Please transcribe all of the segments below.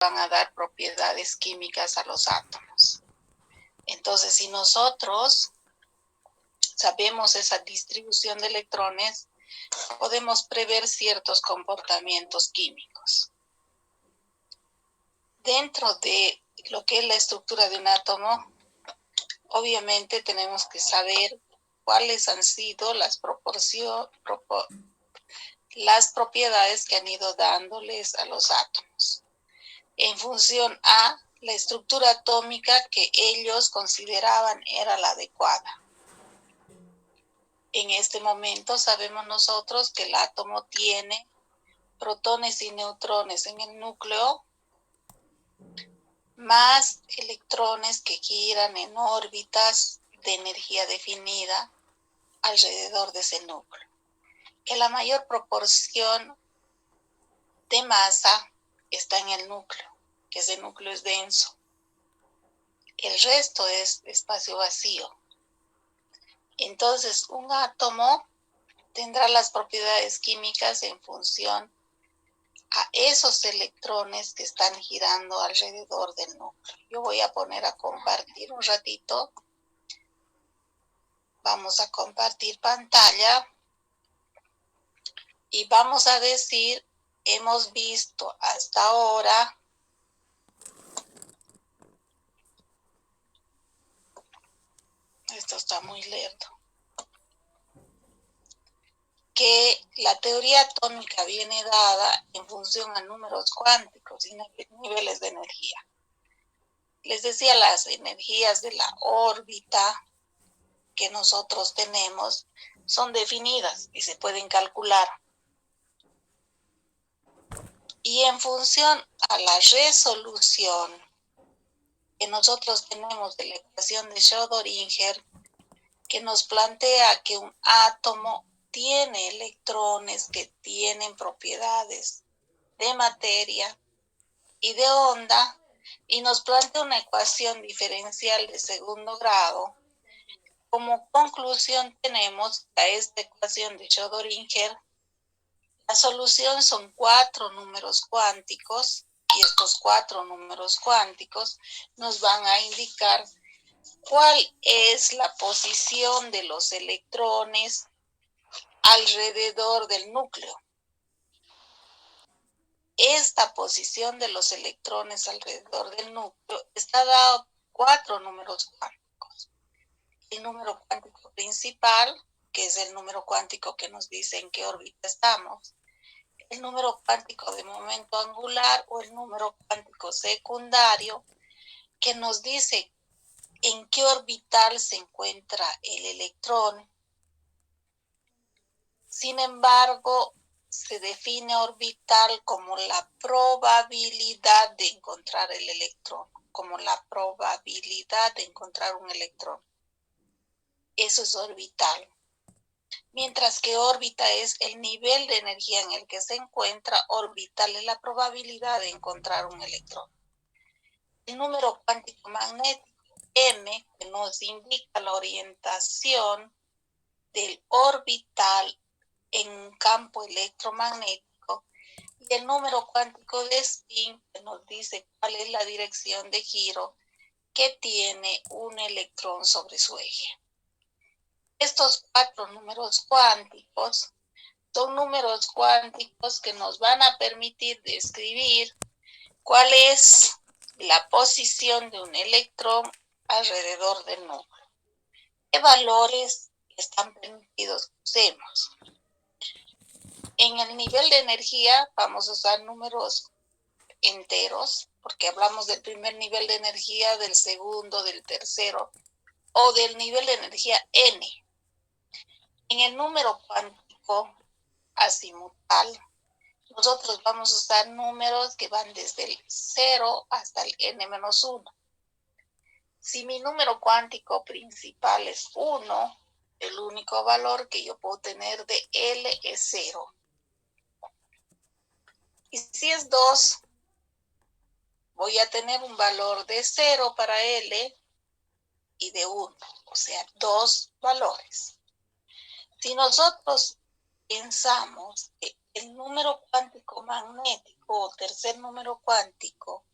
van a dar propiedades químicas a los átomos. Entonces, si nosotros sabemos esa distribución de electrones, podemos prever ciertos comportamientos químicos. Dentro de lo que es la estructura de un átomo, obviamente tenemos que saber cuáles han sido las propiedades que han ido dándoles a los átomos, en función a la estructura atómica que ellos consideraban era la adecuada. En este momento sabemos nosotros que el átomo tiene protones y neutrones en el núcleo, más electrones que giran en órbitas de energía definida alrededor de ese núcleo. Que la mayor proporción de masa está en el núcleo, que ese núcleo es denso. El resto es espacio vacío. Entonces, un átomo tendrá las propiedades químicas en función a esos electrones que están girando alrededor del núcleo. Yo voy a poner a compartir un ratito. Vamos a compartir pantalla y vamos a decir, hemos visto hasta ahora esto está muy lerdo, que la teoría atómica viene dada en función a números cuánticos y niveles de energía. Les decía, las energías de la órbita que nosotros tenemos son definidas y se pueden calcular. Y en función a la resolución que nosotros tenemos de la ecuación de Schrödinger, que nos plantea que un átomo tiene electrones que tienen propiedades de materia y de onda, y nos plantea una ecuación diferencial de segundo grado. Como conclusión tenemos a esta ecuación de Schrödinger, la solución son 4 números cuánticos, y estos 4 números cuánticos nos van a indicar cuál es la posición de los electrones alrededor del núcleo. Esta posición de los electrones alrededor del núcleo está dado 4 números cuánticos. El número cuántico principal, que es el número cuántico que nos dice en qué órbita estamos, el número cuántico de momento angular o el número cuántico secundario, que nos dice en qué orbital se encuentra el electrón. Sin embargo, se define orbital como la probabilidad de encontrar el electrón, como la probabilidad de encontrar un electrón. Eso es orbital. Mientras que órbita es el nivel de energía en el que se encuentra, orbital es la probabilidad de encontrar un electrón. El número cuántico magnético, M, que nos indica la orientación del orbital en un campo electromagnético, y el número cuántico de spin, que nos dice cuál es la dirección de giro que tiene un electrón sobre su eje. Estos 4 números cuánticos son números cuánticos que nos van a permitir describir cuál es la posición de un electrón alrededor del núcleo. ¿Qué valores están permitidos que usemos? En el nivel de energía vamos a usar números enteros, porque hablamos del primer nivel de energía, del segundo, del tercero, o del nivel de energía n. En el número cuántico azimutal, nosotros vamos a usar números que van desde el 0 hasta el n-1. Si mi número cuántico principal es 1, el único valor que yo puedo tener de L es 0. Y si es 2, voy a tener un valor de 0 para L y de 1, o sea, 2 valores. Si nosotros pensamos que el número cuántico magnético o tercer número cuántico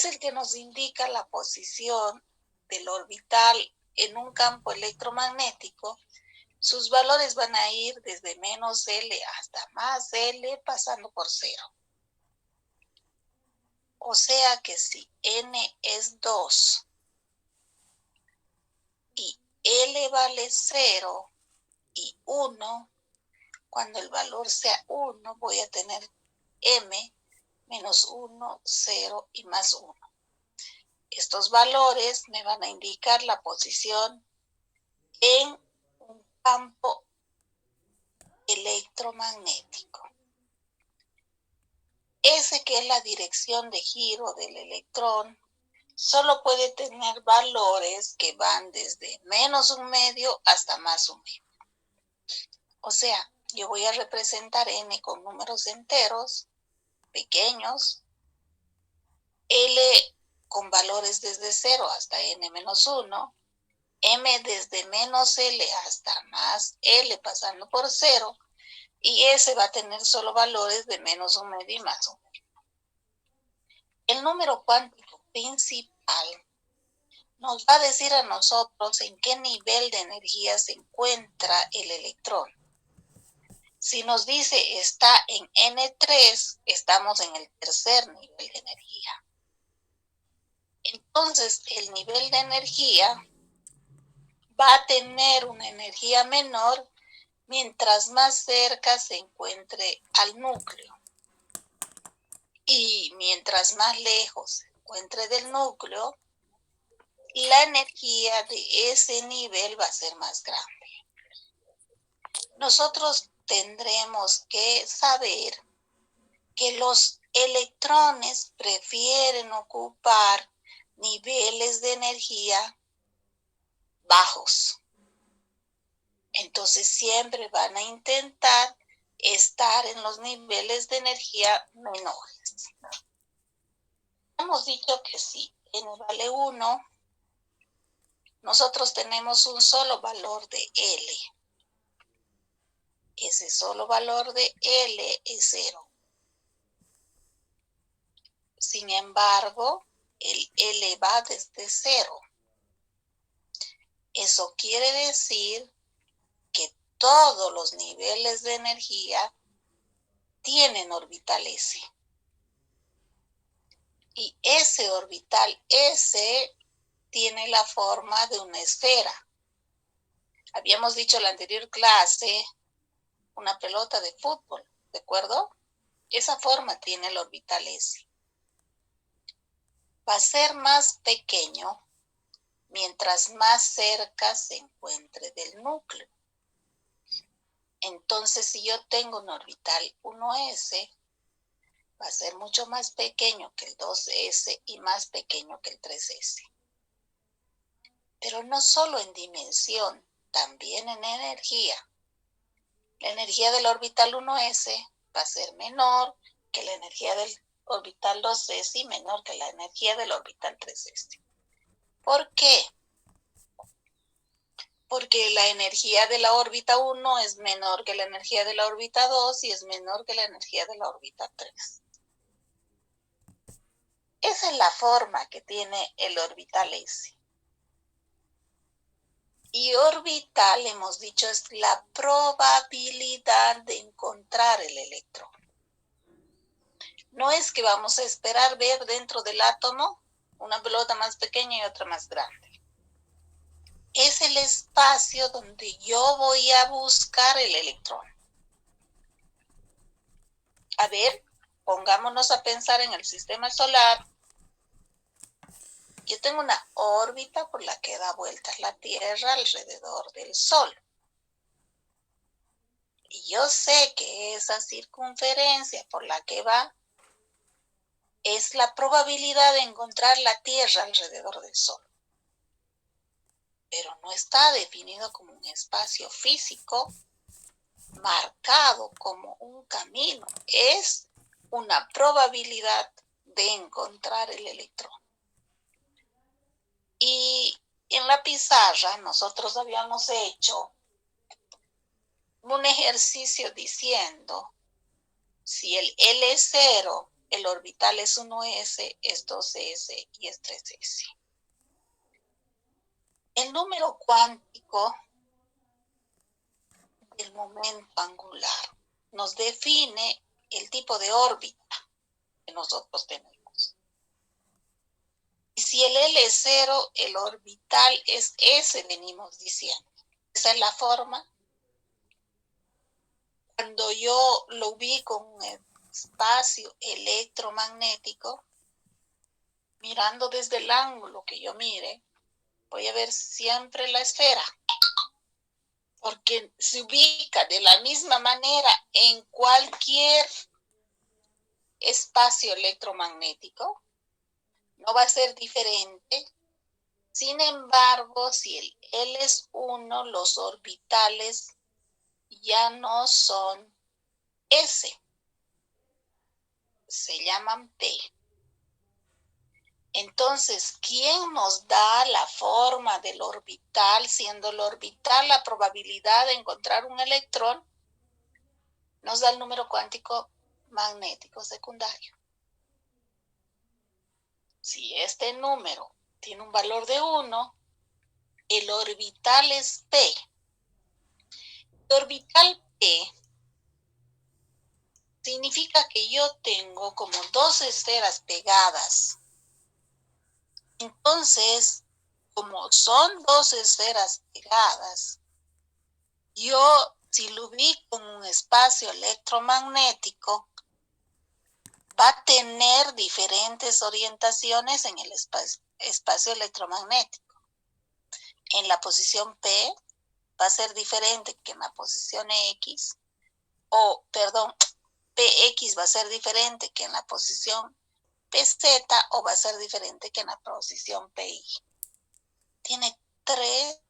es el que nos indica la posición del orbital en un campo electromagnético. Sus valores van a ir desde menos L hasta más L, pasando por 0. O sea que si N es 2 y L vale 0 y 1, cuando el valor sea 1, voy a tener M menos 1, 0 y más 1. Estos valores me van a indicar la posición en un campo electromagnético. Ese que es la dirección de giro del electrón solo puede tener valores que van desde menos 1/2 hasta más 1/2. O sea, yo voy a representar N con números enteros, pequeños, L con valores desde 0 hasta N menos 1, M desde menos L hasta más L pasando por 0, y S va a tener solo valores de menos 1/2 y más 1/2. El número cuántico principal nos va a decir a nosotros en qué nivel de energía se encuentra el electrón. Si nos dice está en N3, estamos en el tercer nivel de energía. Entonces, el nivel de energía va a tener una energía menor mientras más cerca se encuentre al núcleo. Y mientras más lejos se encuentre del núcleo, la energía de ese nivel va a ser más grande. Nosotros tendremos que saber que los electrones prefieren ocupar niveles de energía bajos. Entonces siempre van a intentar estar en los niveles de energía menores. Hemos dicho que si N vale 1, nosotros tenemos un solo valor de L. Ese solo valor de L es 0. Sin embargo, el L va desde 0. Eso quiere decir que todos los niveles de energía tienen orbital S. Y ese orbital S tiene la forma de una esfera. Habíamos dicho en la anterior clase una pelota de fútbol, ¿de acuerdo? Esa forma tiene el orbital S. Va a ser más pequeño mientras más cerca se encuentre del núcleo. Entonces, si yo tengo un orbital 1s, va a ser mucho más pequeño que el 2s y más pequeño que el 3s. Pero no solo en dimensión, también en energía. La energía del orbital 1s va a ser menor que la energía del orbital 2s y menor que la energía del orbital 3s. ¿Por qué? Porque la energía de la órbita 1 es menor que la energía de la órbita 2 y es menor que la energía de la órbita 3. Esa es la forma que tiene el orbital S. Y orbital, hemos dicho, es la probabilidad de encontrar el electrón. No es que vamos a esperar ver dentro del átomo una pelota más pequeña y otra más grande. Es el espacio donde yo voy a buscar el electrón. A ver, pongámonos a pensar en el sistema solar. Yo tengo una órbita por la que da vueltas la Tierra alrededor del Sol. Y yo sé que esa circunferencia por la que va es la probabilidad de encontrar la Tierra alrededor del Sol. Pero no está definido como un espacio físico marcado como un camino. Es una probabilidad de encontrar el electrón. Y en la pizarra nosotros habíamos hecho un ejercicio diciendo si el L0 el orbital es 1s, es 2s y es 3s. El número cuántico del momento angular nos define el tipo de órbita que nosotros tenemos. Y si el L es 0, el orbital es S, venimos diciendo. Esa es la forma. Cuando yo lo ubico en un espacio electromagnético, mirando desde el ángulo que yo mire, voy a ver siempre la esfera, porque se ubica de la misma manera en cualquier espacio electromagnético, no va a ser diferente. Sin embargo, si el L es 1, los orbitales ya no son S, se llaman P. Entonces, ¿quién nos da la forma del orbital? Siendo el orbital la probabilidad de encontrar un electrón, nos da el número cuántico magnético secundario. Si este número tiene un valor de 1, el orbital es P. El orbital P significa que yo tengo como dos esferas pegadas. Entonces, como son dos esferas pegadas, yo, si lo ubico en un espacio electromagnético, va a tener diferentes orientaciones en el espacio electromagnético. En la posición P va a ser diferente que en la posición X, PX va a ser diferente que en la posición PZ o va a ser diferente que en la posición PI. Tiene tres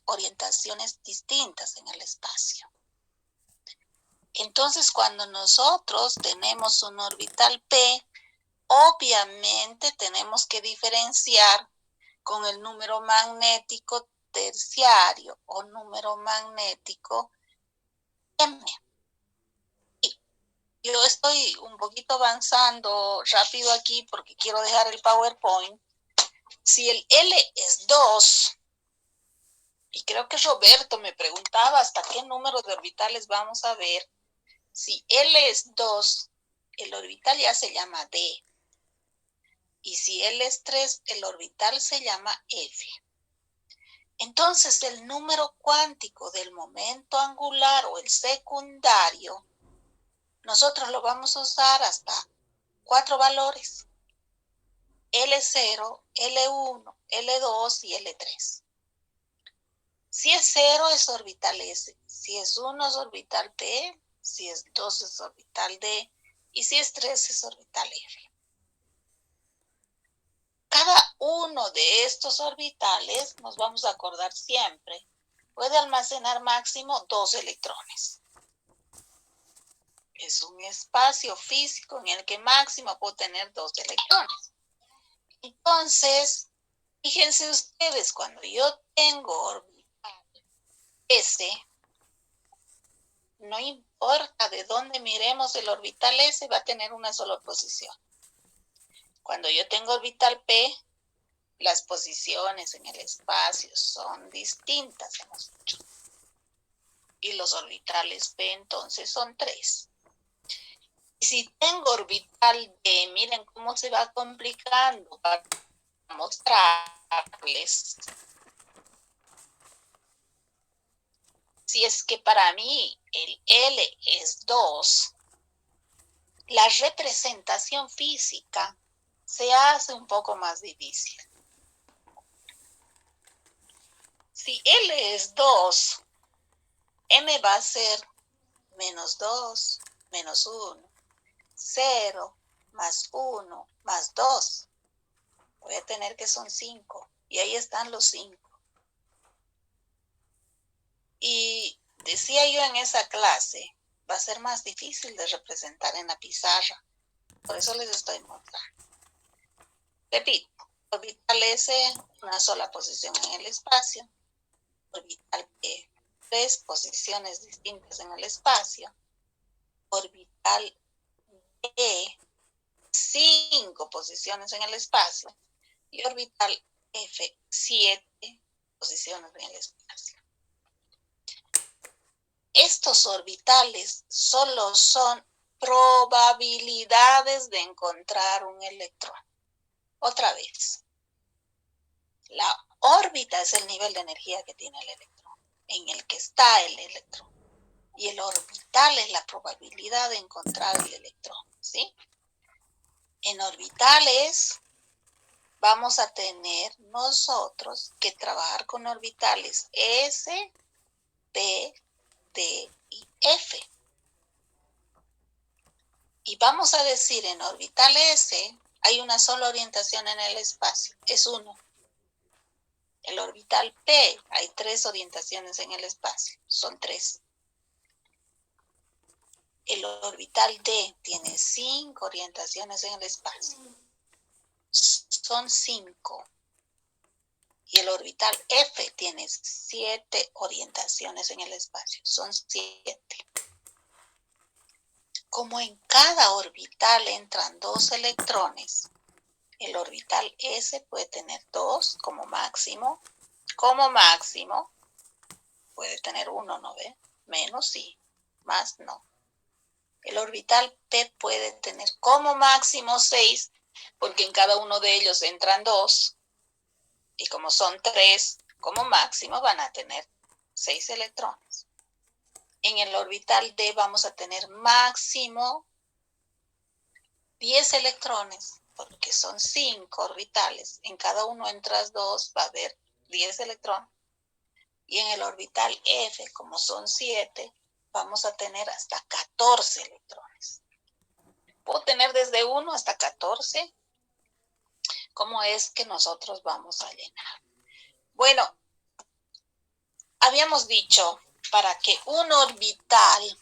orientaciones distintas en el espacio. Entonces, cuando nosotros tenemos un orbital P, obviamente tenemos que diferenciar con el número magnético terciario o número magnético M. Yo estoy un poquito avanzando rápido aquí porque quiero dejar el PowerPoint. Si el L es 2, y creo que Roberto me preguntaba hasta qué número de orbitales vamos a ver. Si L es 2, el orbital ya se llama D. Y si L es 3, el orbital se llama F. Entonces, el número cuántico del momento angular o el secundario, nosotros lo vamos a usar hasta 4 valores. L0, L1, L2 y L3. Si es 0 es orbital S, si es 1 es orbital P, si es 2 es orbital D y si es 3 es orbital F. Cada uno de estos orbitales, nos vamos a acordar siempre, puede almacenar máximo 2 electrones. Es un espacio físico en el que máximo puedo tener 2 electrones. Entonces, fíjense ustedes, cuando yo tengo orbital S, no importa de dónde miremos el orbital S, va a tener una sola posición. Cuando yo tengo orbital P, las posiciones en el espacio son distintas en nosotros. Y los orbitales P entonces son 3. Y si tengo orbital D, miren cómo se va complicando para mostrarles. Si es que para mí el L es 2, la representación física se hace un poco más difícil. Si L es 2, M va a ser menos 2, menos 1, 0, más 1, más 2. Voy a tener que son 5. Y ahí están los 5. Y decía yo en esa clase, va a ser más difícil de representar en la pizarra. Por eso les estoy mostrando. Repito, orbital S, una sola posición en el espacio. Orbital P, 3 posiciones distintas en el espacio. Orbital D, 5 posiciones en el espacio y orbital F 7 posiciones en el espacio. Estos orbitales solo son probabilidades de encontrar un electrón. Otra vez, la órbita es el nivel de energía que tiene el electrón, en el que está el electrón. Y el orbital es la probabilidad de encontrar el electrón, ¿sí? En orbitales vamos a tener nosotros que trabajar con orbitales S, P, D y F. Y vamos a decir en orbital S hay una sola orientación en el espacio, es 1. El orbital P hay 3 orientaciones en el espacio, son 3. El orbital D tiene 5 orientaciones en el espacio, son 5. Y el orbital F tiene 7 orientaciones en el espacio, son 7. Como en cada orbital entran 2 electrones, el orbital S puede tener 2 como máximo. Como máximo puede tener 1, ¿no ve? Menos sí, más no. El orbital P puede tener como máximo 6, porque en cada uno de ellos entran 2. Y como son 3, como máximo van a tener 6 electrones. En el orbital D vamos a tener máximo 10 electrones, porque son 5 orbitales. En cada uno entras 2, va a haber 10 electrones. Y en el orbital F, como son 7, vamos a tener hasta 14 electrones. Puedo tener desde 1 hasta 14. ¿Cómo es que nosotros vamos a llenar? Bueno, habíamos dicho, para que un orbital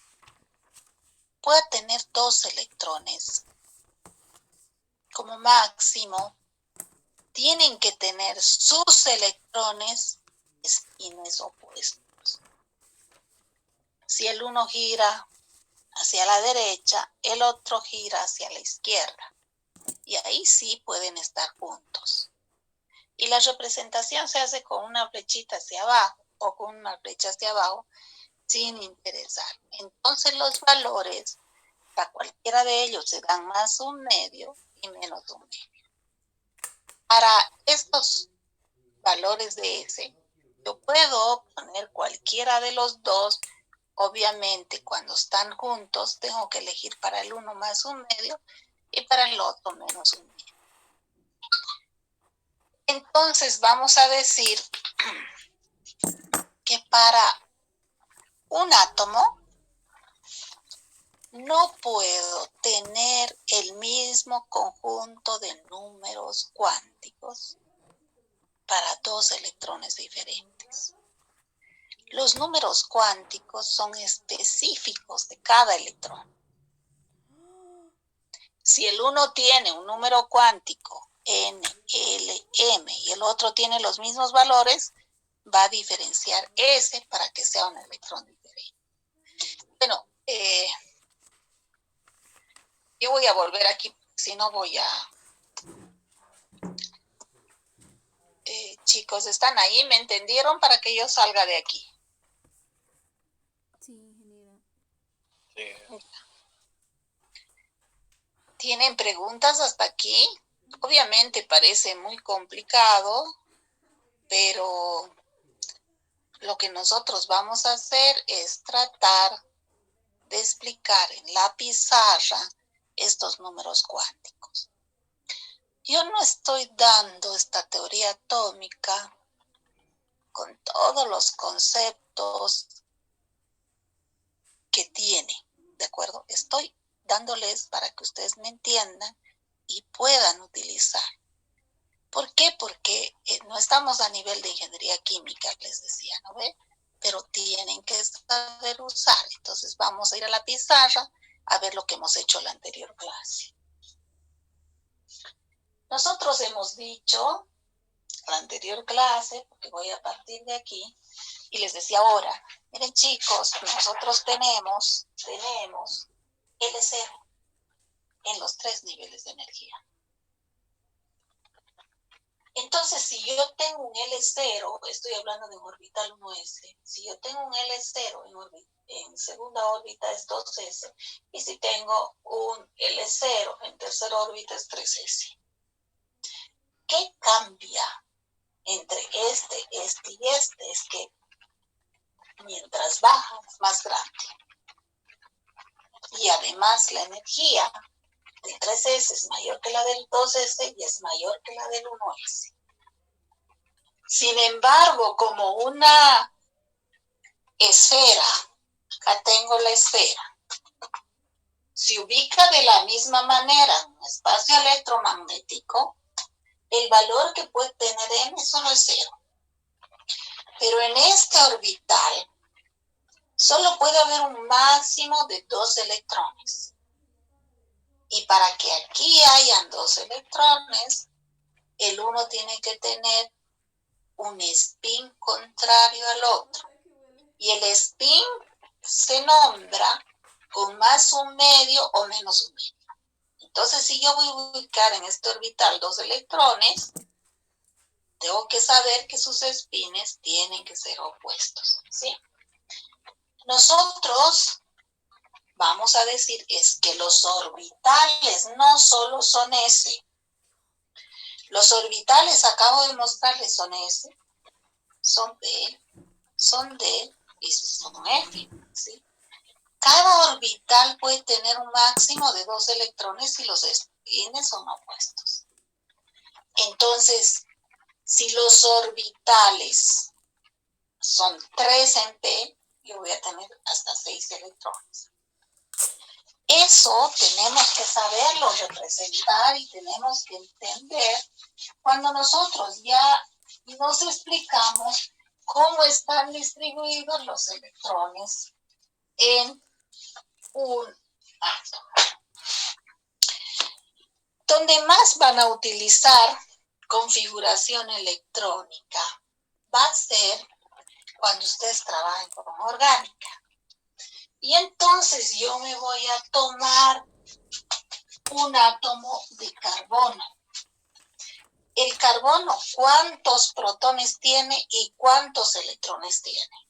pueda tener 2 electrones, como máximo, tienen que tener sus electrones espines opuestos. Si el uno gira hacia la derecha, el otro gira hacia la izquierda. Y ahí sí pueden estar juntos. Y la representación se hace con una flechita hacia abajo o con una flecha hacia abajo sin interesar. Entonces los valores para cualquiera de ellos se dan más un medio y menos un medio. Para estos valores de S, yo puedo poner cualquiera de los dos. Obviamente, cuando están juntos, tengo que elegir para el uno más un medio y para el otro menos un medio. Entonces, vamos a decir que para un átomo no puedo tener el mismo conjunto de números cuánticos para 2 electrones diferentes. Los números cuánticos son específicos de cada electrón. Si el uno tiene un número cuántico n, l, m y el otro tiene los mismos valores, va a diferenciar S para que sea un electrón diferente. Bueno, yo voy a volver aquí, si no voy a... chicos, ¿están ahí? ¿Me entendieron para que yo salga de aquí? Sí, ingeniera. Sí. ¿Tienen preguntas hasta aquí? Obviamente parece muy complicado, pero lo que nosotros vamos a hacer es tratar de explicar en la pizarra estos números cuánticos. Yo no estoy dando esta teoría atómica con todos los conceptos que tiene, ¿de acuerdo? Estoy dándoles para que ustedes me entiendan y puedan utilizar. ¿Por qué? Porque no estamos a nivel de ingeniería química, les decía, ¿no ve? Pero tienen que saber usar. Entonces vamos a ir a la pizarra a ver lo que hemos hecho en la anterior clase. Nosotros hemos dicho en la anterior clase, porque voy a partir de aquí, y les decía ahora, miren chicos, nosotros tenemos L0. en los 3 niveles de energía. Entonces, si yo tengo un L0, estoy hablando de un orbital 1s, si yo tengo un L0 en segunda órbita es 2s, y si tengo un L0 en tercera órbita es 3s. ¿Qué cambia entre este y este? Es que mientras baja es más grande. Y además la energía de 3s es mayor que la del 2s y es mayor que la del 1s. Sin embargo, como una esfera, acá tengo la esfera, se ubica de la misma manera en un espacio electromagnético, el valor que puede tener m solo es 0. Pero en este orbital solo puede haber un máximo de 2 electrones. Y para que aquí hayan 2 electrones, el uno tiene que tener un spin contrario al otro. Y el spin se nombra con más un medio o menos un medio. Entonces, si yo voy a ubicar en este orbital 2 electrones, tengo que saber que sus spines tienen que ser opuestos, ¿sí? Nosotros vamos a decir es que los orbitales no solo son S. Los orbitales, acabo de mostrarles, son S, son P, son D y son F, ¿sí? Cada orbital puede tener un máximo de 2 electrones y los spines son opuestos. Entonces, si los orbitales son 3 en P, yo voy a tener hasta 6 electrones. Eso tenemos que saberlo representar y tenemos que entender cuando nosotros ya nos explicamos cómo están distribuidos los electrones en un átomo. Donde más van a utilizar configuración electrónica va a ser cuando ustedes trabajen con orgánica. Y entonces yo me voy a tomar un átomo de carbono. El carbono, ¿cuántos protones tiene y cuántos electrones tiene?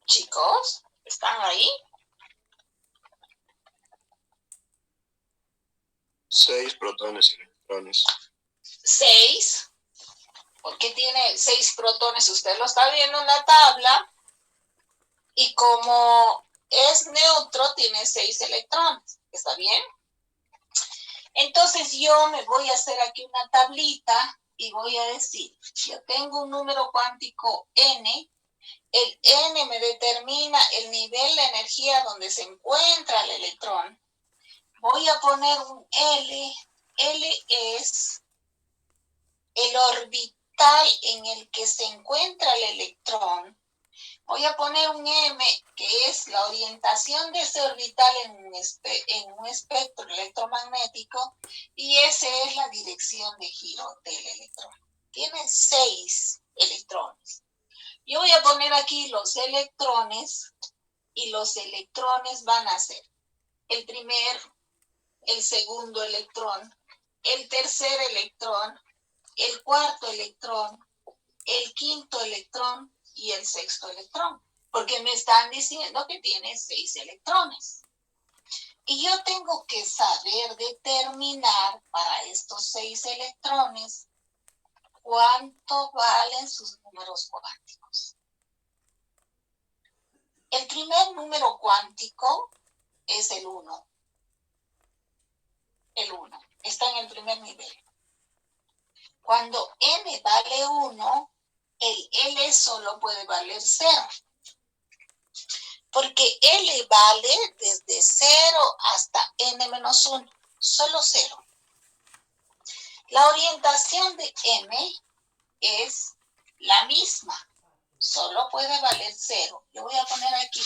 Chicos, ¿están ahí? 6 protones y electrones. 6. ¿Por qué tiene 6 protones? Usted lo está viendo en la tabla. Y como es neutro, tiene 6 electrones. ¿Está bien? Entonces yo me voy a hacer aquí una tablita y voy a decir, yo tengo un número cuántico n. El n me determina el nivel de energía donde se encuentra el electrón. Voy a poner un L. L es el orbital en el que se encuentra el electrón. Voy a poner un M, que es la orientación de ese orbital en un espectro electromagnético, y S es la dirección de giro del electrón. Tiene 6 electrones. Yo voy a poner aquí los electrones, y los electrones van a ser el primer, el segundo electrón, el tercer electrón, el cuarto electrón, el quinto electrón y el sexto electrón, porque me están diciendo que tiene 6 electrones. Y yo tengo que saber determinar para estos 6 electrones cuánto valen sus números cuánticos. El primer número cuántico es el 1. El 1 está en el primer nivel. Cuando n vale 1, el L solo puede valer 0. Porque L vale desde 0 hasta n-1, solo 0. La orientación de M es la misma, solo puede valer 0. Yo voy a poner aquí,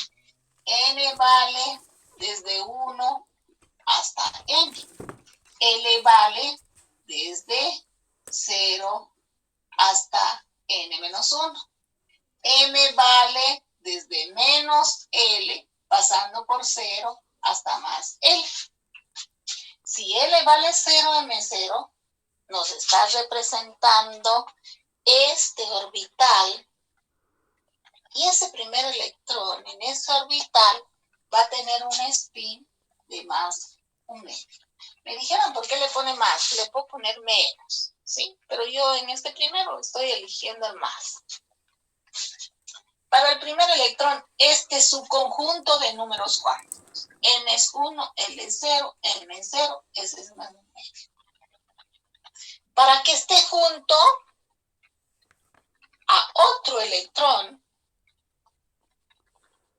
n vale desde 1 hasta n. L vale desde 0 hasta n-1. M vale desde menos L, pasando por 0 hasta más L. Si L vale 0, M0, nos está representando este orbital. Y ese primer electrón en ese orbital va a tener un spin de más un medio. Me dijeron, ¿por qué le pone más? Le puedo poner menos, ¿sí? Pero yo en este primero estoy eligiendo el más. Para el primer electrón, este es su conjunto de números cuánticos. N es 1, L es 0, M es 0, S es más un medio. Para que esté junto a otro electrón,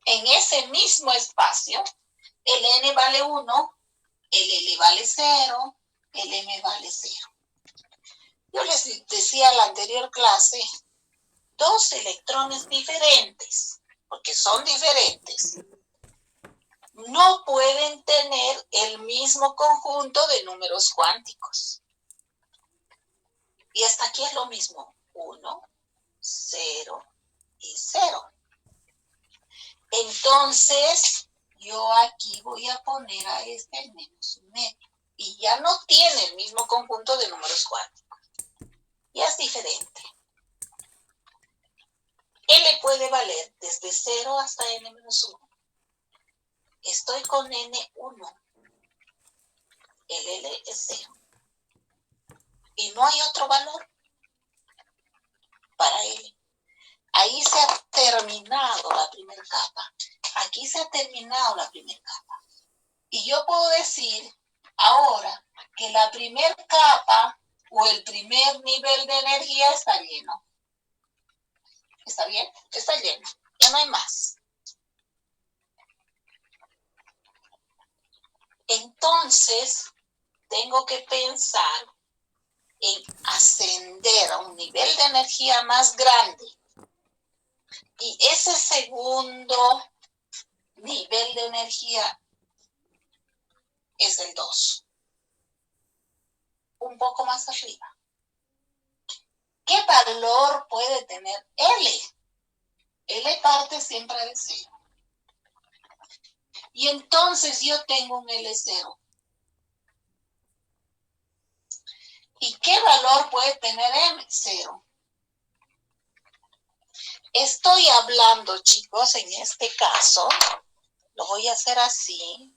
en ese mismo espacio, el N vale 1, el L vale 0, el M vale 0. Yo les decía en la anterior clase, dos electrones diferentes, porque son diferentes, no pueden tener el mismo conjunto de números cuánticos. Y hasta aquí es lo mismo, 1, 0 y 0. Entonces, yo aquí voy a poner a este el menos un medio. Y ya no tiene el mismo conjunto de números cuánticos. Ya es diferente. L puede valer desde 0 hasta n-1. Estoy con n1. El L es 0. Y no hay otro valor para L. Ahí se ha terminado la primera capa. Aquí se ha terminado la primera capa. Y yo puedo decir ahora que la primera capa o el primer nivel de energía está lleno. ¿Está bien? Está lleno. Ya no hay más. Entonces, tengo que pensar en ascender a un nivel de energía más grande. Y ese segundo nivel de energía es el 2. Un poco más arriba. ¿Qué valor puede tener L? L parte siempre de 0. Y entonces yo tengo un L0. ¿Y qué valor puede tener M? 0. Estoy hablando, chicos, en este caso, lo voy a hacer así,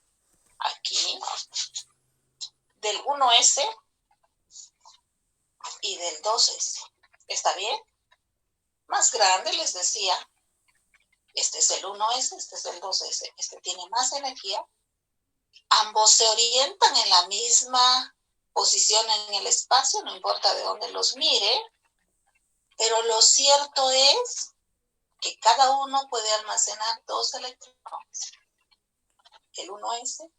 aquí, del 1S y del 2S. ¿Está bien? Más grande, les decía, este es el 1S, este es el 2S, este tiene más energía. Ambos se orientan en la misma posición en el espacio, no importa de dónde los mire, pero lo cierto es que cada uno puede almacenar 2 electrones. El 1S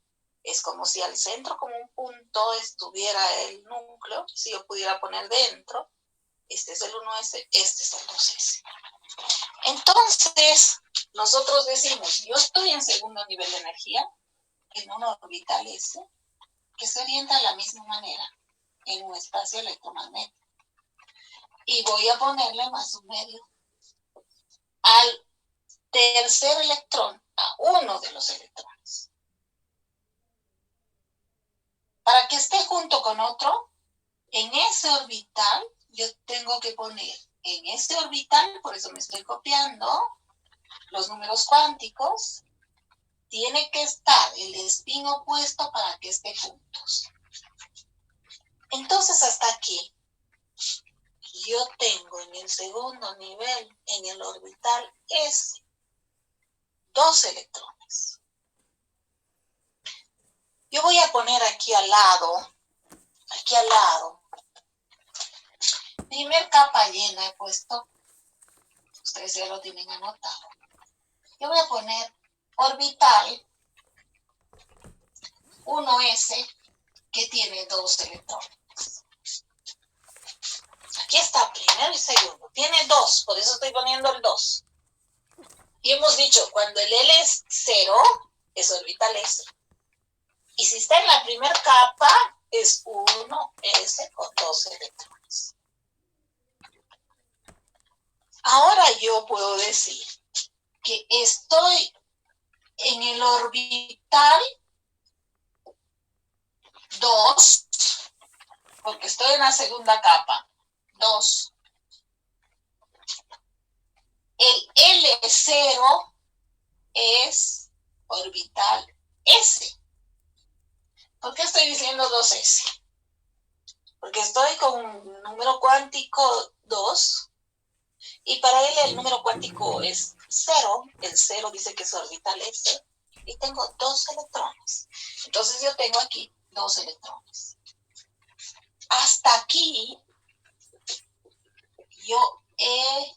es como si al centro, como un punto, estuviera el núcleo. Si yo pudiera poner dentro, este es el 1S, este es el 2S. Entonces, nosotros decimos, yo estoy en segundo nivel de energía, en un orbital S, que se orienta de la misma manera, en un espacio electromagnético. Y voy a ponerle más un medio al tercer electrón, a uno de los electrones. Para que esté junto con otro, en ese orbital, yo tengo que poner en ese orbital, por eso me estoy copiando, los números cuánticos, tiene que estar el spin opuesto para que estén juntos. Entonces, hasta aquí, yo tengo en el segundo nivel, en el orbital S, 2 electrones. Yo voy a poner aquí al lado, primer capa llena he puesto, ustedes ya lo tienen anotado. Yo voy a poner orbital 1S que tiene 2 electrones. Aquí está, primero y segundo. Tiene 2, por eso estoy poniendo el 2. Y hemos dicho, cuando el L es 0, es orbital S. Y si está en la primera capa, es 1s con 2 electrones. Ahora yo puedo decir que estoy en el orbital 2, porque estoy en la segunda capa, 2. El L0 es orbital S. ¿Por qué estoy diciendo 2S? Porque estoy con un número cuántico 2 y para él el número cuántico es 0. El 0 dice que es orbital S y tengo 2 electrones. Entonces yo tengo aquí 2 electrones. Hasta aquí yo he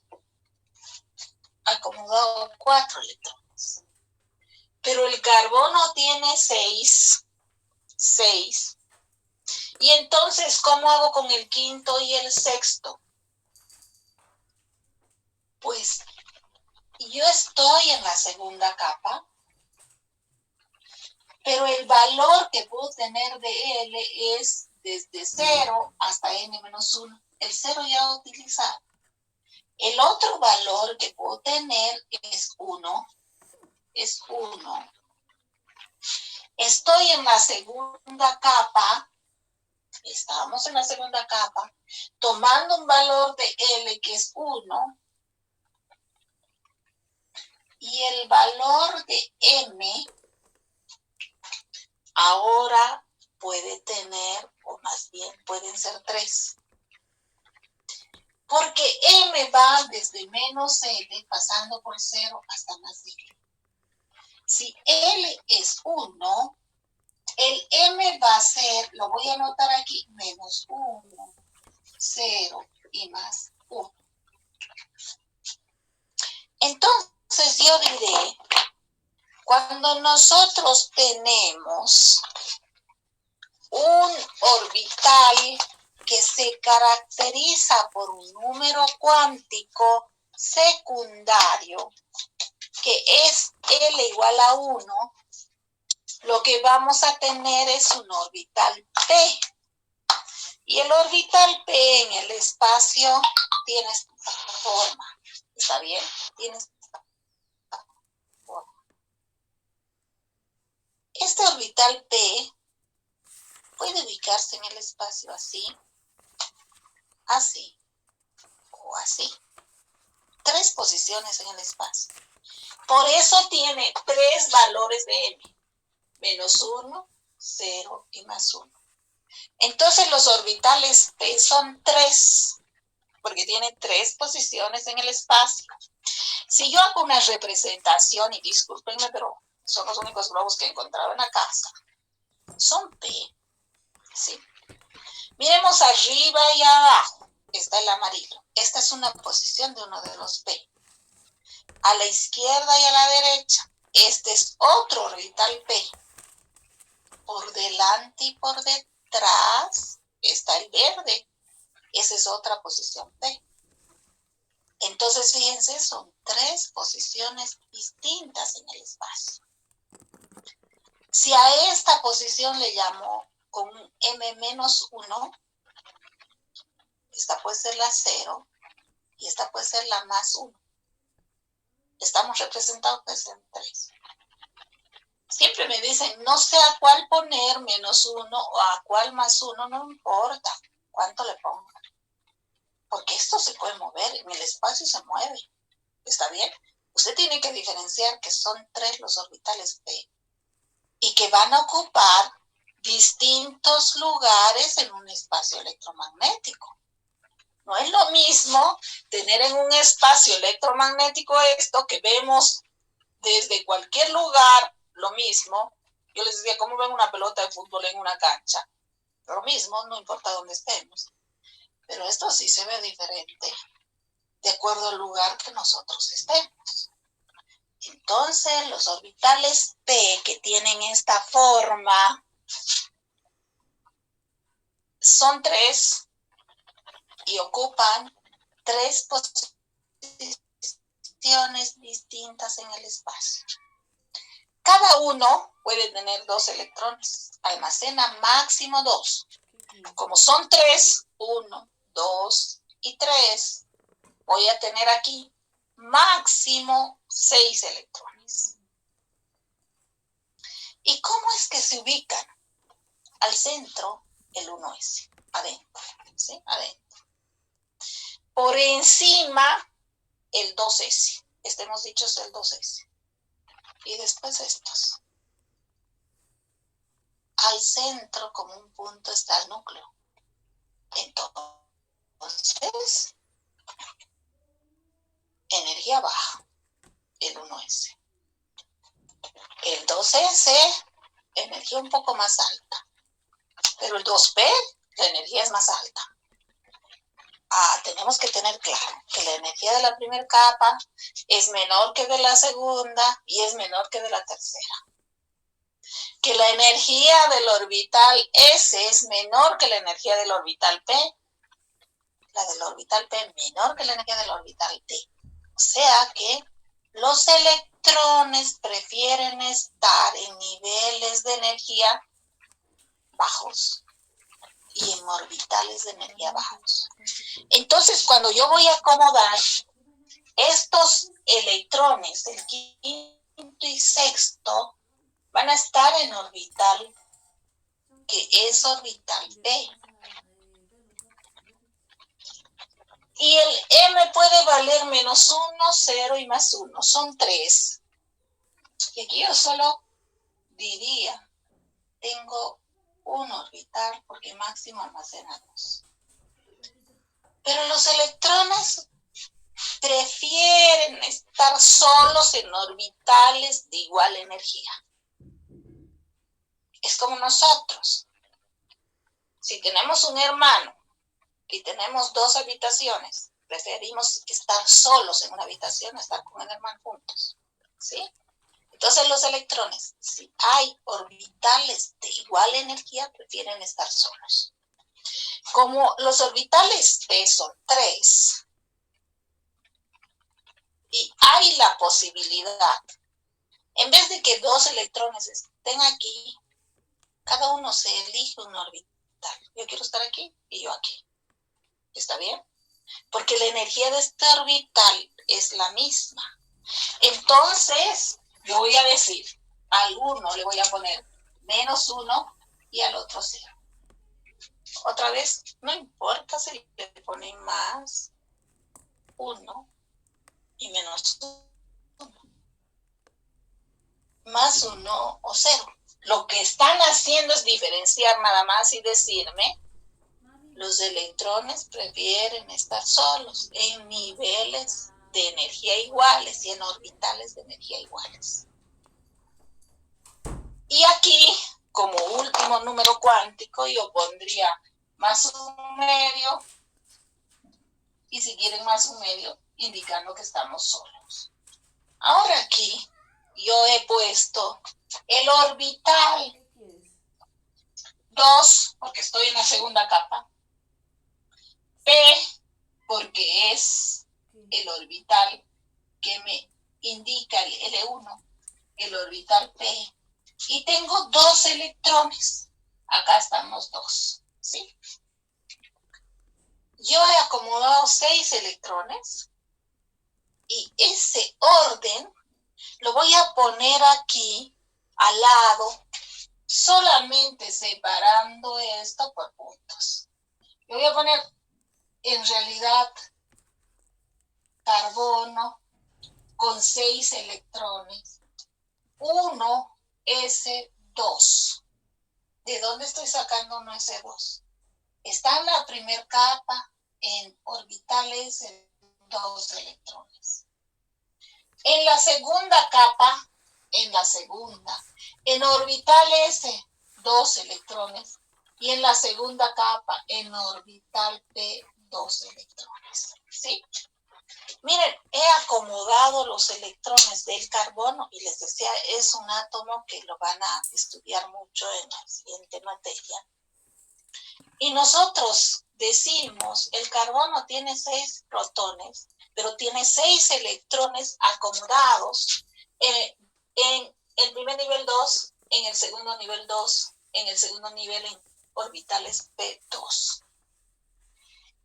acomodado 4 electrones. Pero el carbono tiene 6. Y entonces, ¿cómo hago con el quinto y el sexto? Pues yo estoy en la segunda capa, pero el valor que puedo tener de L es desde 0 hasta n-1. El 0 ya he utilizado. El otro valor que puedo tener es 1. Es 1. Estoy en la segunda capa. Estamos en la segunda capa, tomando un valor de L que es 1. Y el valor de M ahora puede tener, o más bien pueden ser 3. Porque M va desde menos L, pasando por 0 hasta más L. Si L es 1, el M va a ser, lo voy a anotar aquí, menos 1, 0 y más 1. Entonces yo diré, cuando nosotros tenemos un orbital que se caracteriza por un número cuántico secundario, que es L igual a 1, lo que vamos a tener es un orbital P. Y el orbital P en el espacio tiene esta forma. ¿Está bien? Tiene esta forma. Este orbital P puede ubicarse en el espacio así, así o así. 3 posiciones en el espacio. Por eso tiene 3 valores de M. Menos 1, 0 y más 1. Entonces los orbitales P son 3, porque tienen 3 posiciones en el espacio. Si yo hago una representación, y discúlpenme, pero son los únicos globos que he encontrado en la casa, son P, ¿sí? Miremos arriba y abajo, está el amarillo. Esta es una posición de uno de los P. A la izquierda y a la derecha, este es otro orbital P. Por delante y por detrás está el verde. Esa es otra posición P. Entonces, fíjense, son 3 posiciones distintas en el espacio. Si a esta posición le llamo con un M-1, esta puede ser la 0 y esta puede ser la más 1. Estamos representados pues en 3. Siempre me dicen, no sé a cuál poner menos 1 o a cuál más 1, no importa cuánto le ponga. Porque esto se puede mover, en el espacio se mueve. ¿Está bien? Usted tiene que diferenciar que son 3 los orbitales P y que van a ocupar distintos lugares en un espacio electromagnético. No es lo mismo tener en un espacio electromagnético esto que vemos desde cualquier lugar, lo mismo. Yo les decía, ¿cómo ven una pelota de fútbol en una cancha? Lo mismo, no importa dónde estemos. Pero esto sí se ve diferente de acuerdo al lugar que nosotros estemos. Entonces, los orbitales P que tienen esta forma son 3 y ocupan 3 posiciones distintas en el espacio. Cada uno puede tener 2 electrones. Almacena máximo 2. Como son 3, 1, 2 y 3, voy a tener aquí máximo 6 electrones. ¿Y cómo es que se ubican? Al centro, el 1s, adentro, ¿sí? Adentro. Por encima, el 2s. Este hemos dicho es el 2s. Y después estos. Al centro, como un punto, está el núcleo. Entonces, energía baja, el 1s. El 2s, energía un poco más alta. Pero el 2p, la energía es más alta. Tenemos que tener claro que la energía de la primera capa es menor que de la segunda y es menor que de la tercera. Que la energía del orbital S es menor que la energía del orbital P. La del orbital P menor que la energía del orbital T. O sea que los electrones prefieren estar en niveles de energía bajos y en orbitales de energía bajos. Entonces, cuando yo voy a acomodar estos electrones, el quinto y sexto, van a estar en orbital que es orbital P. Y el M puede valer menos 1, 0 y más 1. Son 3. Y aquí yo solo diría, tengo un orbital porque máximo almacena 2. Pero los electrones prefieren estar solos en orbitales de igual energía. Es como nosotros. Si tenemos un hermano y tenemos 2 habitaciones, preferimos estar solos en una habitación a estar con el hermano juntos. ¿Sí? Entonces los electrones, si hay orbitales de igual energía, prefieren estar solos. Como los orbitales P son 3, y hay la posibilidad, en vez de que 2 electrones estén aquí, cada uno se elige un orbital. Yo quiero estar aquí y yo aquí. ¿Está bien? Porque la energía de este orbital es la misma. Entonces, yo voy a decir, al uno le voy a poner menos 1 y al otro 0. Otra vez, no importa si le ponen más 1 y menos 1. Más 1 o 0. Lo que están haciendo es diferenciar nada más y decirme, los electrones prefieren estar solos en niveles de energía iguales y en orbitales de energía iguales. Y aquí, como último número cuántico, yo pondría más 1/2, y si quieren más 1/2, indicando que estamos solos. Ahora aquí, yo he puesto el orbital 2, porque estoy en la segunda capa. P, porque es el orbital que me indica el L1, el orbital P. Y tengo 2 electrones. Acá están los 2, ¿sí? Yo he acomodado 6 electrones y ese orden lo voy a poner aquí al lado, solamente separando esto por puntos. Yo voy a poner en realidad carbono con 6 electrones, 1s2. ¿De dónde estoy sacando 1s2? Está en la primera capa, en orbitales, 2 electrones. En la segunda capa, en orbital S, 2 electrones. Y en la segunda capa, en orbital P, 2 electrones. ¿Sí? Miren, he acomodado los electrones del carbono y les decía, es un átomo que lo van a estudiar mucho en la siguiente materia. Y nosotros decimos, el carbono tiene 6 protones, pero tiene 6 electrones acomodados en el primer nivel 2, en el segundo nivel 2, en el segundo nivel en orbitales P2.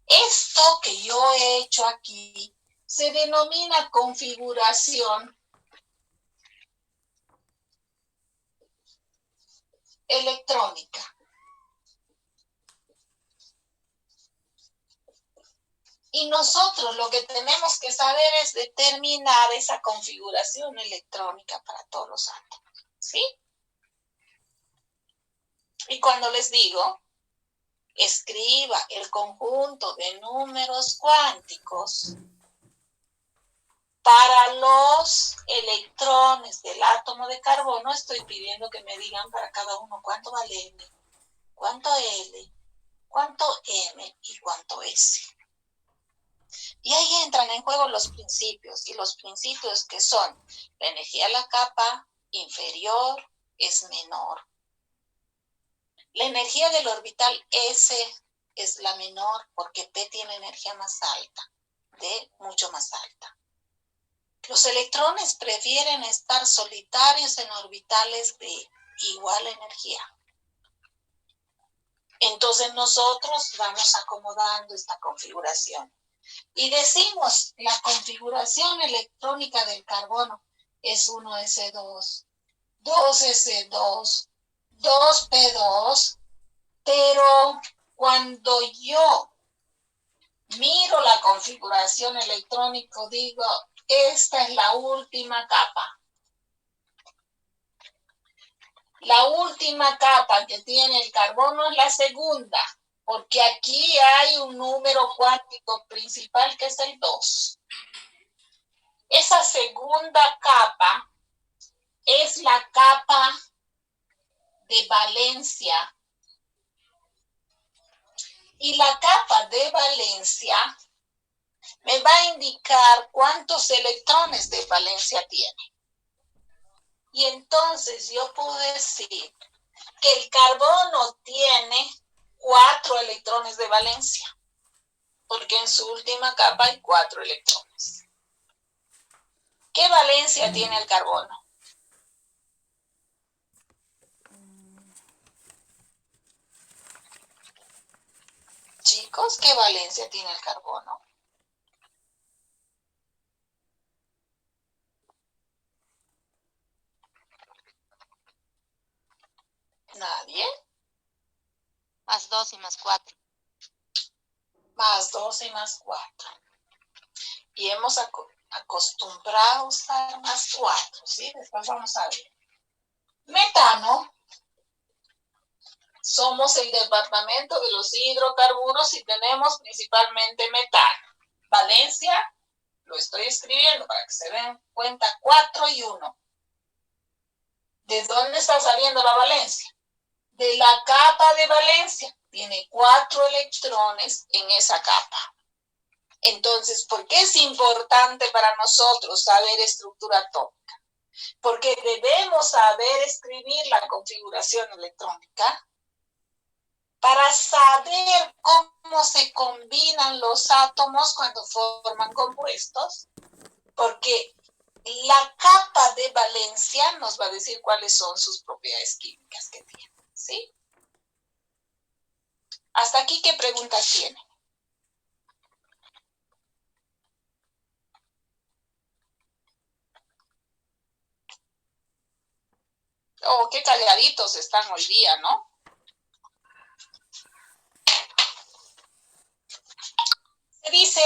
Esto que yo he hecho aquí se denomina configuración electrónica. Y nosotros lo que tenemos que saber es determinar esa configuración electrónica para todos los átomos, ¿sí? Y cuando les digo, escriba el conjunto de números cuánticos para los electrones del átomo de carbono, estoy pidiendo que me digan para cada uno cuánto vale N, cuánto L, cuánto M y cuánto S. Y ahí entran en juego los principios, y los principios que son la energía de la capa inferior es menor. La energía del orbital S es la menor porque P tiene energía más alta, D mucho más alta. Los electrones prefieren estar solitarios en orbitales de igual energía. Entonces nosotros vamos acomodando esta configuración. Y decimos, la configuración electrónica del carbono es 1s2, 2s2, 2p2, pero cuando yo miro la configuración electrónica, digo, esta es la última capa. La última capa que tiene el carbono es la segunda, porque aquí hay un número cuántico principal que es el 2. Esa segunda capa es la capa de valencia. Y la capa de valencia me va a indicar cuántos electrones de valencia tiene. Y entonces yo puedo decir que el carbono tiene 4 electrones de valencia, porque en su última capa hay 4 electrones. ¿Qué valencia tiene el carbono? Chicos, ¿qué valencia tiene el carbono? ¿Nadie? Más 2 y más 4. Más 2 y más 4. Y hemos acostumbrado a usar más 4, ¿sí? Después vamos a ver. Metano. Somos el departamento de los hidrocarburos y tenemos principalmente metano. Valencia, lo estoy escribiendo para que se den cuenta, 4 y 1. ¿De dónde está saliendo la valencia? De la capa de valencia. Tiene 4 electrones en esa capa. Entonces, ¿por qué es importante para nosotros saber estructura atómica? Porque debemos saber escribir la configuración electrónica para saber cómo se combinan los átomos cuando forman compuestos, porque la capa de valencia nos va a decir cuáles son sus propiedades químicas que tiene, ¿sí? Hasta aquí, ¿qué preguntas tiene? Oh, qué calladitos están hoy día, ¿no? Se dice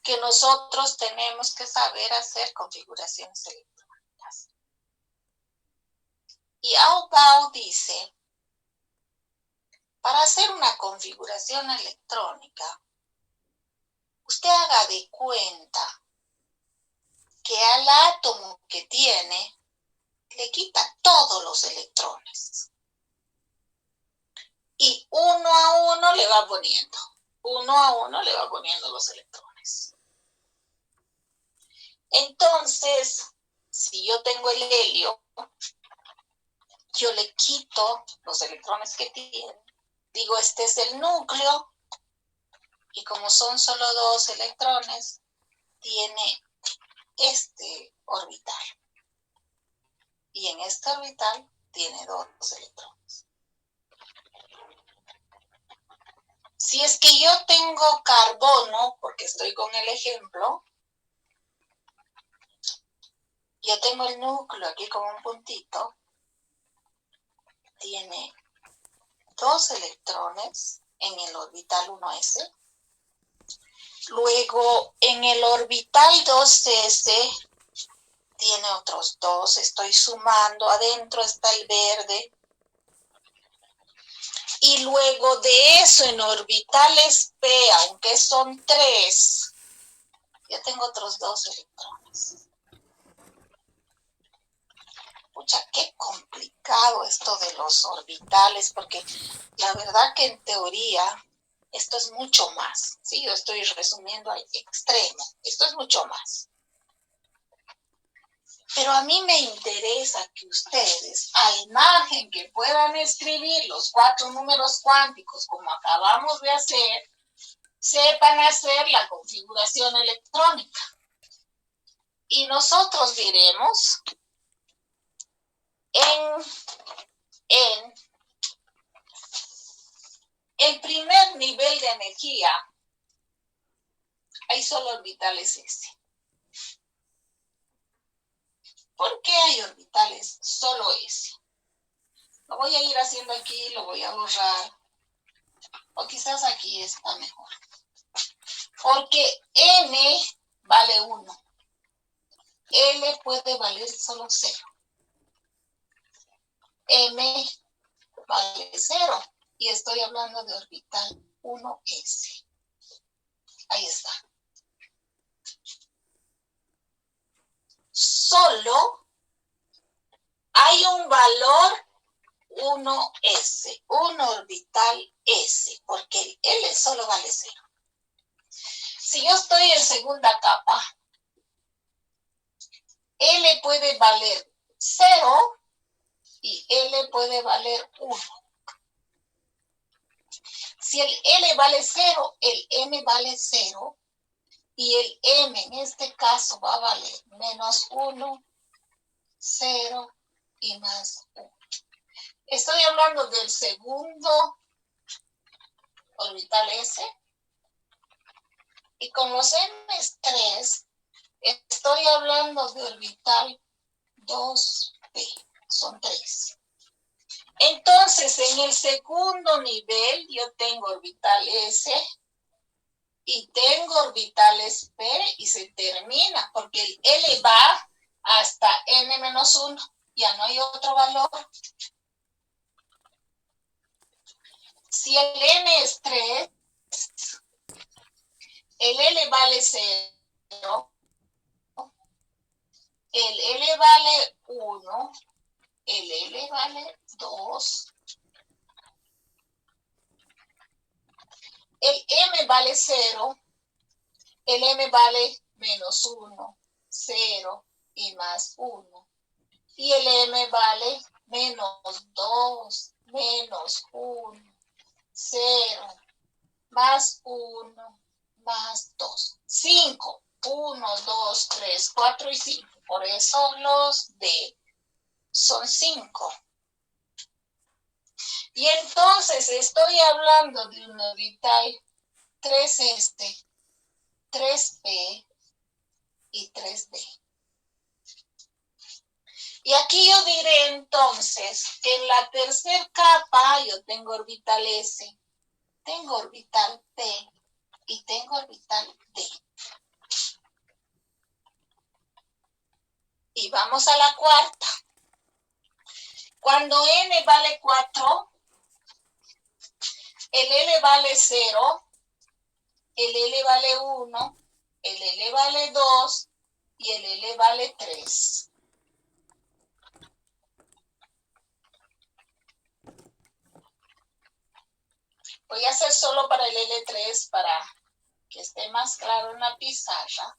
que nosotros tenemos que saber hacer configuraciones electrónicas. Y Aufbau dice, para hacer una configuración electrónica, usted haga de cuenta que al átomo que tiene le quita todos los electrones. Y uno a uno le va poniendo. Uno a uno le va poniendo los electrones. Entonces, si yo tengo el helio, yo le quito los electrones que tiene. Digo, este es el núcleo. Y como son solo 2 electrones, tiene este orbital. y en este orbital tiene 2 electrones. Si es que yo tengo carbono, porque estoy con el ejemplo, yo tengo el núcleo aquí con un puntito, tiene 2 electrones en el orbital 1s. Luego, en el orbital 2s, tiene otros 2. Estoy sumando, adentro está el verde. Y luego de eso, en orbitales p, aunque son 3, yo tengo otros 2 electrones. Pucha, qué complicado esto de los orbitales, porque la verdad que en teoría esto es mucho más, ¿sí? Yo estoy resumiendo al extremo, esto es mucho más. Pero a mí me interesa que ustedes, al margen que puedan escribir los 4 números cuánticos como acabamos de hacer, sepan hacer la configuración electrónica. Y nosotros diremos en el primer nivel de energía hay solo orbitales S. ¿Por qué hay orbitales solo S? Lo voy a ir haciendo aquí, lo voy a borrar. O quizás aquí está mejor. Porque N vale 1. L puede valer solo 0. M vale 0. Y estoy hablando de orbital 1s. Ahí está. Solo hay un valor 1s, un orbital s, porque el L solo vale 0. Si yo estoy en segunda capa, L puede valer 0 y L puede valer 1. Si el L vale 0, el M vale 0 y el M en este caso va a valer menos 1, 0 y más 1. Estoy hablando del segundo orbital S y con los M3 estoy hablando de orbital 2p, son 3. Entonces, en el segundo nivel yo tengo orbital S y tengo orbitales p y se termina porque el L va hasta n-1, ya no hay otro valor. Si el n es 3, el L vale 0, el L vale 1, el L vale 2, el M vale 0, el M vale menos 1, 0 y más 1. Y el M vale menos 2, menos 1, 0, más 1, más 2. 5. 1, 2, 3, 4 y 5. Por eso los D son 5. Y entonces estoy hablando de un orbital 3s, 3p y 3d. Y aquí yo diré entonces que en la tercera capa yo tengo orbital S, tengo orbital p y tengo orbital d. Y vamos a la cuarta. Cuando n vale 4, el L vale 0, el L vale 1, el L vale 2 y el L vale 3. Voy a hacer solo para el L3 para que esté más claro en la pizarra.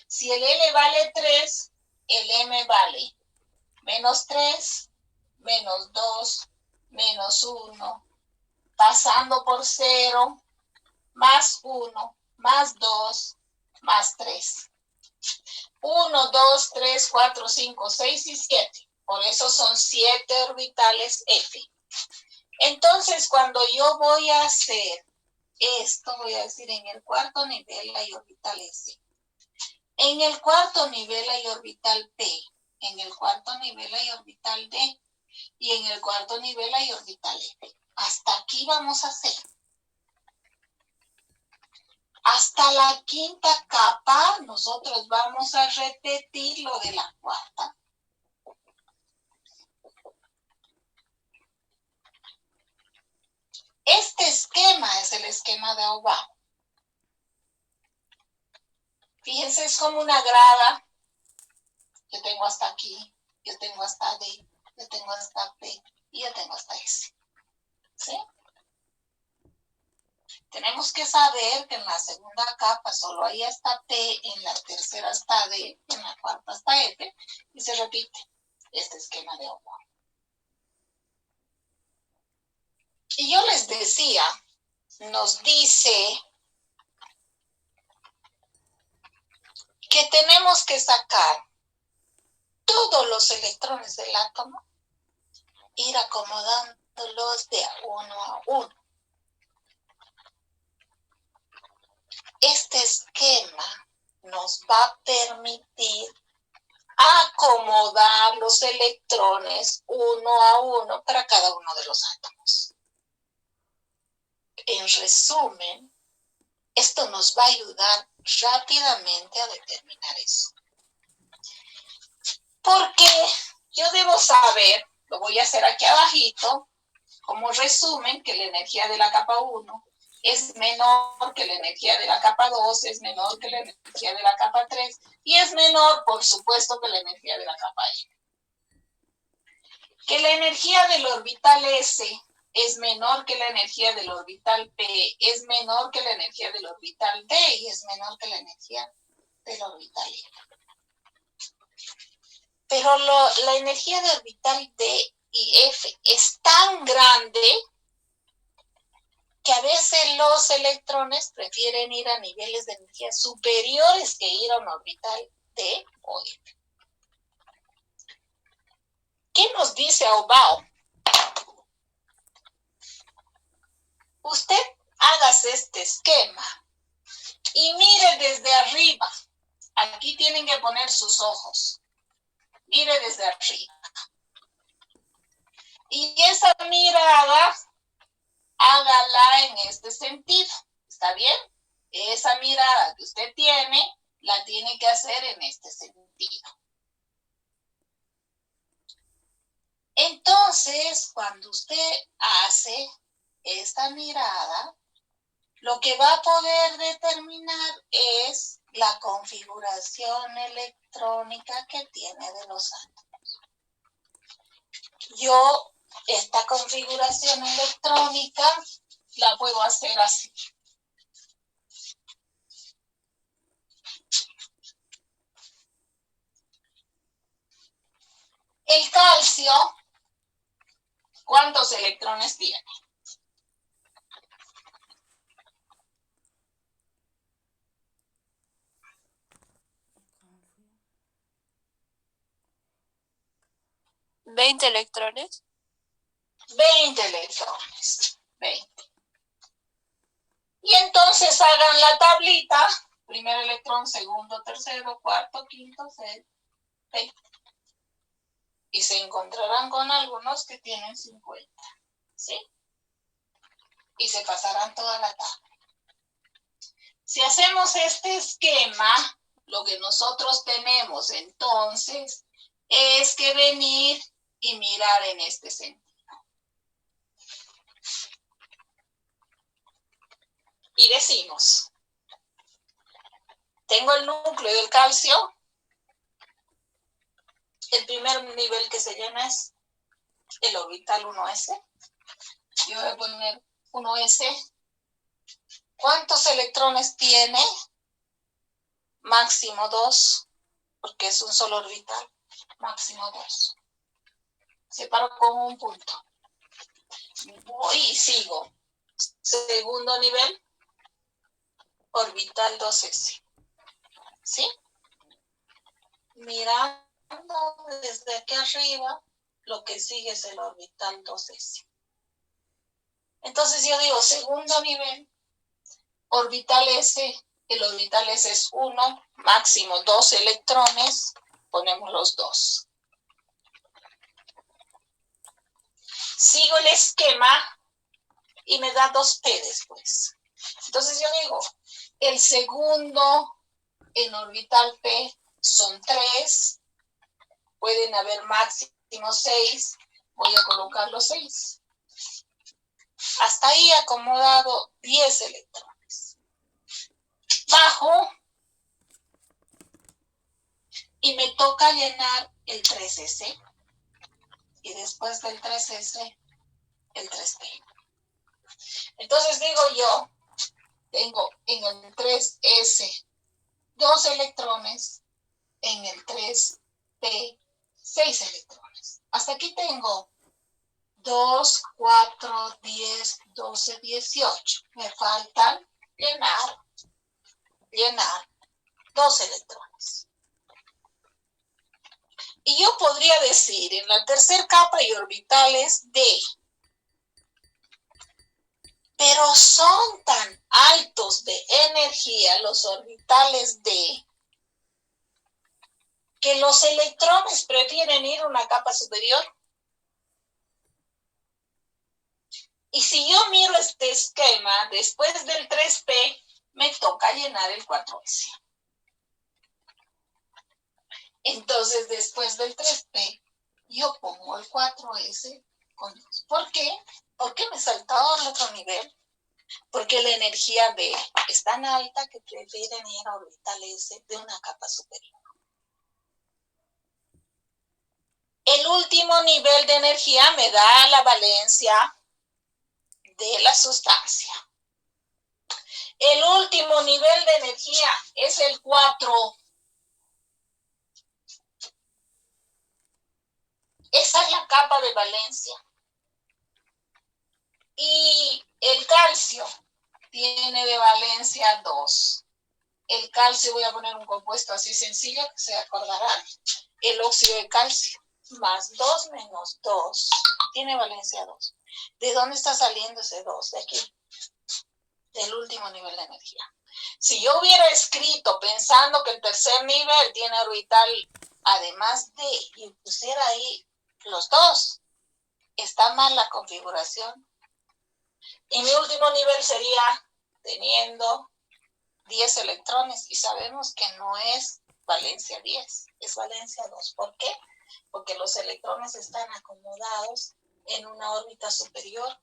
Si el L vale 3, el M vale menos 3, menos 2, menos 1, pasando por 0, más 1, más 2, más 3. 1, 2, 3, 4, 5, 6 y 7. Por eso son 7 orbitales F. Entonces, cuando yo voy a hacer esto, voy a decir en el cuarto nivel hay orbital S. En el cuarto nivel hay orbital P. En el cuarto nivel hay orbital D. Y en el cuarto nivel hay orbital F. Hasta aquí vamos a hacer. Hasta la quinta capa, nosotros vamos a repetir lo de la cuarta. Este esquema es el esquema de Obama. Fíjense, es como una grada. Yo tengo hasta aquí, yo tengo hasta D, yo tengo hasta P y yo tengo hasta S. ¿Sí? Tenemos que saber que en la segunda capa solo hay hasta P, en la tercera hasta D, en la cuarta hasta F, y se repite este esquema de Obama. Y yo les decía, nos dice que tenemos que sacar todos los electrones del átomo, ir acomodándolos de uno a uno. Este esquema nos va a permitir acomodar los electrones uno a uno para cada uno de los átomos. En resumen, esto nos va a ayudar rápidamente a determinar eso. Porque yo debo saber, lo voy a hacer aquí abajito, como resumen, que la energía de la capa 1 es menor que la energía de la capa 2, es menor que la energía de la capa 3 y es menor, por supuesto, que la energía de la capa N. Que la energía del orbital S es menor que la energía del orbital P, es menor que la energía del orbital D y es menor que la energía del orbital E. Pero la energía de orbital D y F es tan grande que a veces los electrones prefieren ir a niveles de energía superiores que ir a un orbital D o F. ¿Qué nos dice Obao? Usted hágase este esquema y mire desde arriba. Aquí tienen que poner sus ojos. Mire desde arriba. Y esa mirada, hágala en este sentido. ¿Está bien? Esa mirada que usted tiene, la tiene que hacer en este sentido. Entonces, cuando usted hace esta mirada, lo que va a poder determinar es la configuración electrónica que tiene de los átomos. Yo esta configuración electrónica la puedo hacer así. El calcio, ¿cuántos electrones tiene? ¿20 electrones? 20 electrones. 20. Y entonces hagan la tablita. Primer electrón, segundo, tercero, cuarto, quinto, sexto, 20. Y se encontrarán con algunos que tienen 50. ¿Sí? Y se pasarán toda la tabla. Si hacemos este esquema, lo que nosotros tenemos entonces es que venir y mirar en este sentido. Y decimos, tengo el núcleo del calcio, el primer nivel que se llena es el orbital 1s. Yo voy a poner 1s. ¿Cuántos electrones tiene? Máximo 2, porque es un solo orbital. Máximo 2. Separo con un punto. Voy y sigo. Segundo nivel, orbital 2s. ¿Sí? Mirando desde aquí arriba, lo que sigue es el orbital 2s. Entonces yo digo, segundo nivel, orbital S, el orbital S es 1, máximo 2 electrones, ponemos los 2. Sigo el esquema y me da 2p después. Entonces yo digo, el segundo en orbital P son 3, pueden haber máximo 6, voy a colocar los 6. Hasta ahí acomodado 10 electrones. Bajo y me toca llenar el 3s y después del 3s el 3p. Entonces digo yo, tengo en el 3s 2 electrones, en el 3p 6 electrones. Hasta aquí tengo 2, 4, 10, 12, 18. Me faltan llenar 2 electrones. Y yo podría decir, en la tercera capa hay orbitales D. Pero son tan altos de energía los orbitales D que los electrones prefieren ir a una capa superior. Y si yo miro este esquema, después del 3p, me toca llenar el 4s. Entonces, después del 3p, yo pongo el 4s con 2. ¿Por qué? ¿Por qué me he saltado al otro nivel? Porque la energía D es tan alta que prefieren ir a orbital S de una capa superior. El último nivel de energía me da la valencia de la sustancia. El último nivel de energía es el 4. Esa es la capa de valencia. Y el calcio tiene de valencia 2. El calcio, voy a poner un compuesto así sencillo que se acordarán. El óxido de calcio más 2 menos 2 tiene valencia 2. ¿De dónde está saliendo ese 2? De aquí, del último nivel de energía. Si yo hubiera escrito pensando que el tercer nivel tiene orbital además de, y pusiera ahí los 2, está mal la configuración. Y mi último nivel sería teniendo 10 electrones y sabemos que no es valencia 10, es valencia 2. ¿Por qué? Porque los electrones están acomodados en una órbita superior,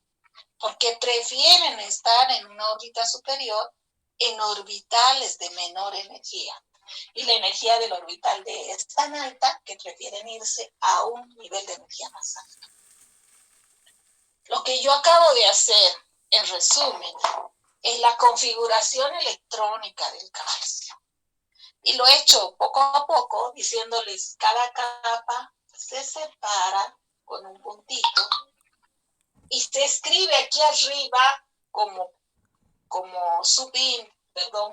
porque prefieren estar en una órbita superior en orbitales de menor energía. Y la energía del orbital D es tan alta que prefieren irse a un nivel de energía más alto. Lo que yo acabo de hacer, en resumen, es la configuración electrónica del calcio. Y lo he hecho poco a poco, diciéndoles cada capa se separa con un puntito y se escribe aquí arriba como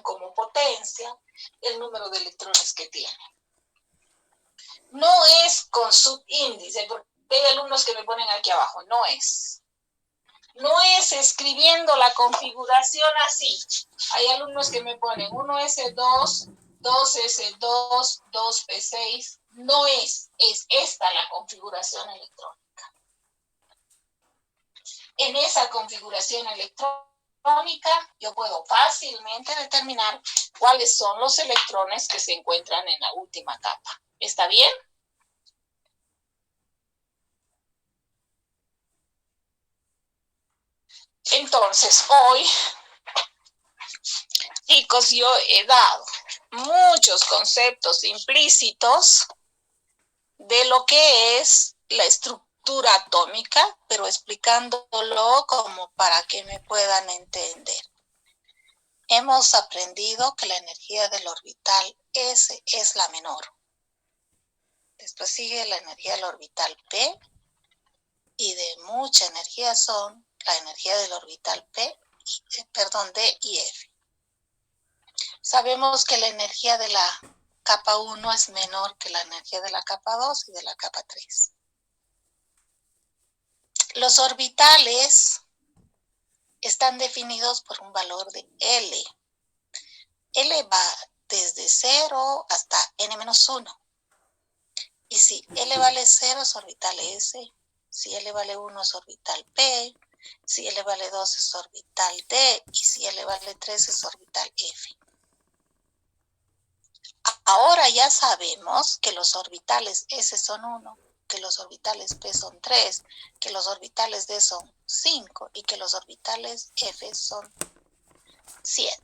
como potencia, el número de electrones que tiene. No es con subíndice, porque hay alumnos que me ponen aquí abajo, no es. No es escribiendo la configuración así. Hay alumnos que me ponen 1S2, 2S2, 2P6. No es esta la configuración electrónica. En esa configuración electrónica yo puedo fácilmente determinar cuáles son los electrones que se encuentran en la última capa. ¿Está bien? Entonces, hoy, chicos, yo he dado muchos conceptos implícitos de lo que es la estructura atómica, pero explicándolo como para que me puedan entender. Hemos aprendido que la energía del orbital S es la menor. Después sigue la energía del orbital P, y de mucha energía son la energía del orbital D y F. Sabemos que la energía de la capa 1 es menor que la energía de la capa 2 y de la capa 3. Los orbitales están definidos por un valor de L. L va desde 0 hasta n-1. Y si L vale 0 es orbital S, si L vale 1 es orbital P, si L vale 2 es orbital D y si L vale 3 es orbital F. Ahora ya sabemos que los orbitales S son 1, que los orbitales P son 3, que los orbitales D son 5 y que los orbitales F son 7.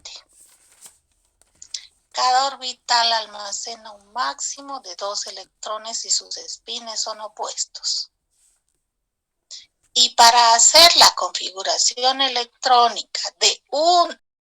Cada orbital almacena un máximo de 2 electrones y sus espines son opuestos. Y para hacer la configuración electrónica de un